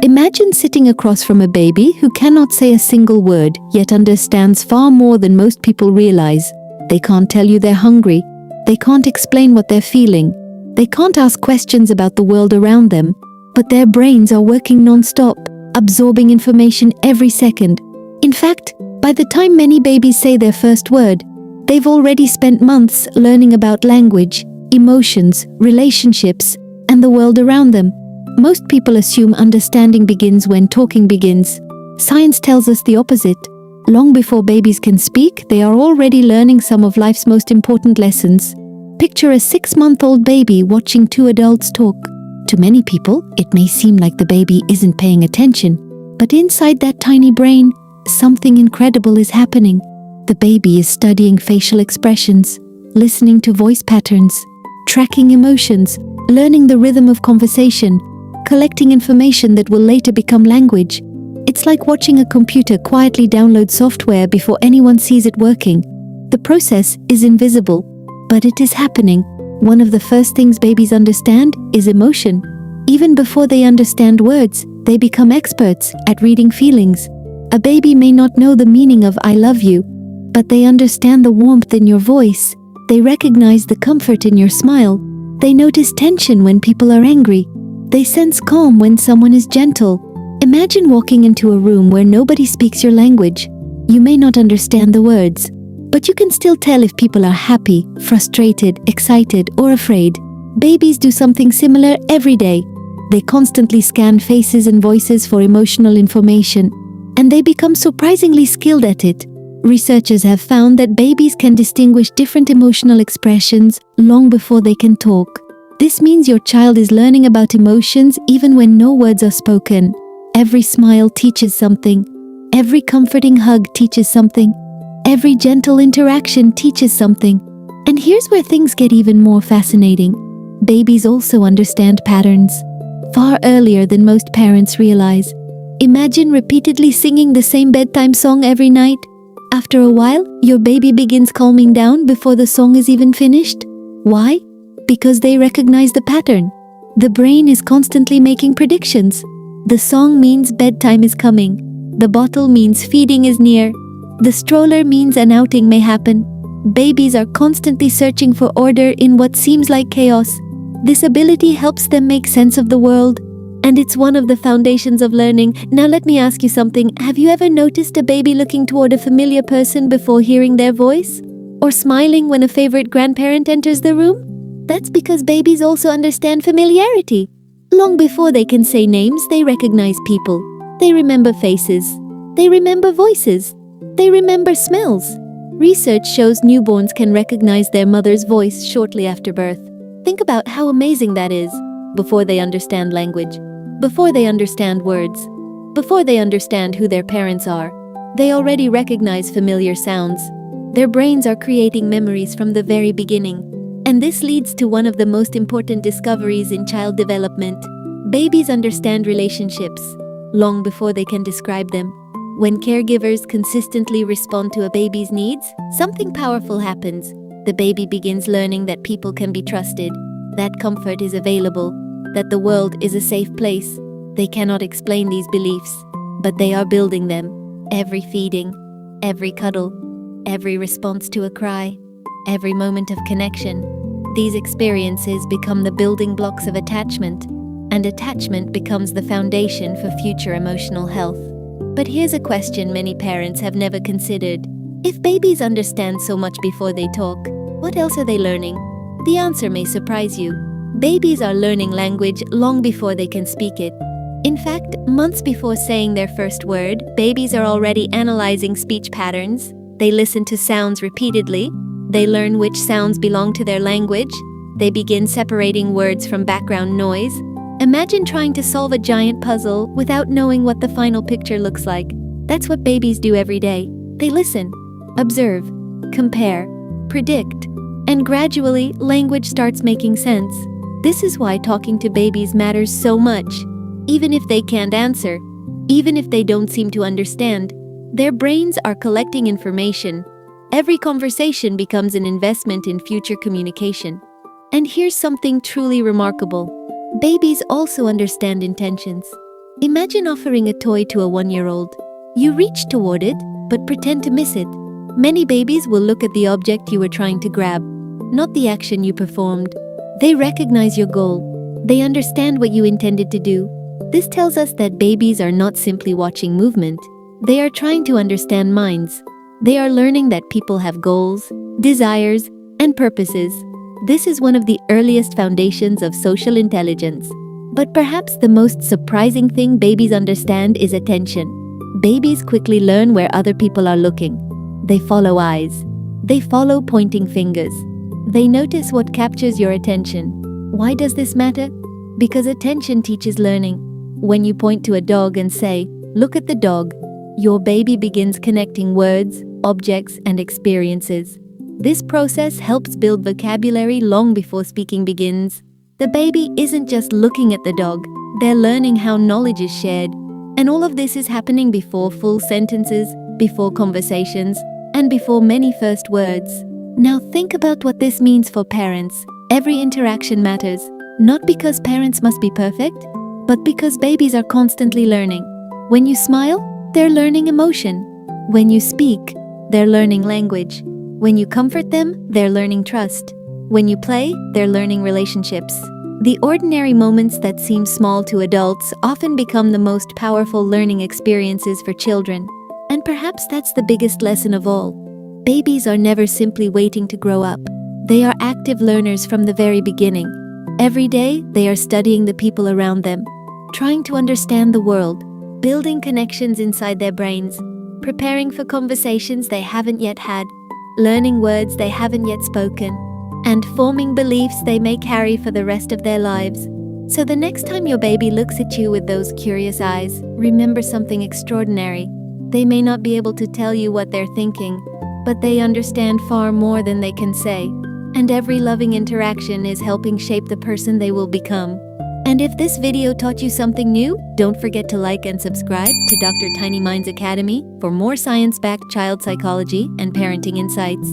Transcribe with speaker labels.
Speaker 1: Imagine sitting across from a baby who cannot say a single word, yet understands far more than most people realize. They can't tell you they're hungry. They can't explain what they're feeling. They can't ask questions about the world around them. But their brains are working non-stop, absorbing information every second. In fact, by the time many babies say their first word, they've already spent months learning about language, emotions, relationships, and the world around them. Most people assume understanding begins when talking begins. Science tells us the opposite. Long before babies can speak, they are already learning some of life's most important lessons. Picture a 6-month-old baby watching two adults talk. To many people, it may seem like the baby isn't paying attention, but inside that tiny brain, something incredible is happening. The baby is studying facial expressions, listening to voice patterns, tracking emotions, learning the rhythm of conversation, collecting information that will later become language. It's like watching a computer quietly download software before anyone sees it working. The process is invisible, but it is happening. One of the first things babies understand is emotion. Even before they understand words, they become experts at reading feelings. A baby may not know the meaning of "I love you," but they understand the warmth in your voice. They recognize the comfort in your smile. They notice tension when people are angry. They sense calm when someone is gentle. Imagine walking into a room where nobody speaks your language. You may not understand the words, but you can still tell if people are happy, frustrated, excited, or afraid. Babies do something similar every day. They constantly scan faces and voices for emotional information, and they become surprisingly skilled at it. Researchers have found that babies can distinguish different emotional expressions long before they can talk. This means your child is learning about emotions even when no words are spoken. Every smile teaches something. Every comforting hug teaches something. Every gentle interaction teaches something. And here's where things get even more fascinating. Babies also understand patterns far earlier than most parents realize. Imagine repeatedly singing the same bedtime song every night. After a while, your baby begins calming down before the song is even finished. Why? Because they recognize the pattern. The brain is constantly making predictions. The song means bedtime is coming. The bottle means feeding is near. The stroller means an outing may happen. Babies are constantly searching for order in what seems like chaos. This ability helps them make sense of the world, and it's one of the foundations of learning. Now let me ask you something. Have you ever noticed a baby looking toward a familiar person before hearing their voice? Or smiling when a favorite grandparent enters the room? That's because babies also understand familiarity. Long before they can say names, they recognize people. They remember faces. They remember voices. They remember smells. Research shows newborns can recognize their mother's voice shortly after birth. Think about how amazing that is. Before they understand language, before they understand words, before they understand who their parents are, they already recognize familiar sounds. Their brains are creating memories from the very beginning. And this leads to one of the most important discoveries in child development. Babies understand relationships long before they can describe them. When caregivers consistently respond to a baby's needs, something powerful happens. The baby begins learning that people can be trusted, that comfort is available, that the world is a safe place. They cannot explain these beliefs, but they are building them. Every feeding, every cuddle, every response to a cry, every moment of connection. These experiences become the building blocks of attachment, and attachment becomes the foundation for future emotional health. But here's a question many parents have never considered. If babies understand so much before they talk, what else are they learning? The answer may surprise you. Babies are learning language long before they can speak it. In fact, months before saying their first word, babies are already analyzing speech patterns. They listen to sounds repeatedly. They learn which sounds belong to their language. They begin separating words from background noise. Imagine trying to solve a giant puzzle without knowing what the final picture looks like. That's what babies do every day. They listen, observe, compare, predict, and gradually, language starts making sense. This is why talking to babies matters so much. Even if they can't answer, even if they don't seem to understand, their brains are collecting information. Every conversation becomes an investment in future communication. And here's something truly remarkable. Babies also understand intentions. Imagine offering a toy to a 1-year-old. You reach toward it, but pretend to miss it. Many babies will look at the object you were trying to grab, not the action you performed. They recognize your goal. They understand what you intended to do. This tells us that babies are not simply watching movement. They are trying to understand minds. They are learning that people have goals, desires, and purposes. This is one of the earliest foundations of social intelligence. But perhaps the most surprising thing babies understand is attention. Babies quickly learn where other people are looking. They follow eyes. They follow pointing fingers. They notice what captures your attention. Why does this matter? Because attention teaches learning. When you point to a dog and say, "Look at the dog," your baby begins connecting words, objects, and experiences. This process helps build vocabulary long before speaking begins. The baby isn't just looking at the dog, they're learning how knowledge is shared. And all of this is happening before full sentences, before conversations, and before many first words. Now think about what this means for parents. Every interaction matters, not because parents must be perfect, but because babies are constantly learning. When you smile, they're learning emotion. When you speak, they're learning language. When you comfort them, they're learning trust. When you play, they're learning relationships. The ordinary moments that seem small to adults often become the most powerful learning experiences for children. And perhaps that's the biggest lesson of all. Babies are never simply waiting to grow up. They are active learners from the very beginning. Every day, they are studying the people around them, trying to understand the world, building connections inside their brains, preparing for conversations they haven't yet had, learning words they haven't yet spoken, and forming beliefs they may carry for the rest of their lives. So the next time your baby looks at you with those curious eyes, remember something extraordinary. They may not be able to tell you what they're thinking, but they understand far more than they can say. And every loving interaction is helping shape the person they will become. And if this video taught you something new, don't forget to like and subscribe to Dr. Tiny Minds Academy for more science-backed child psychology and parenting insights.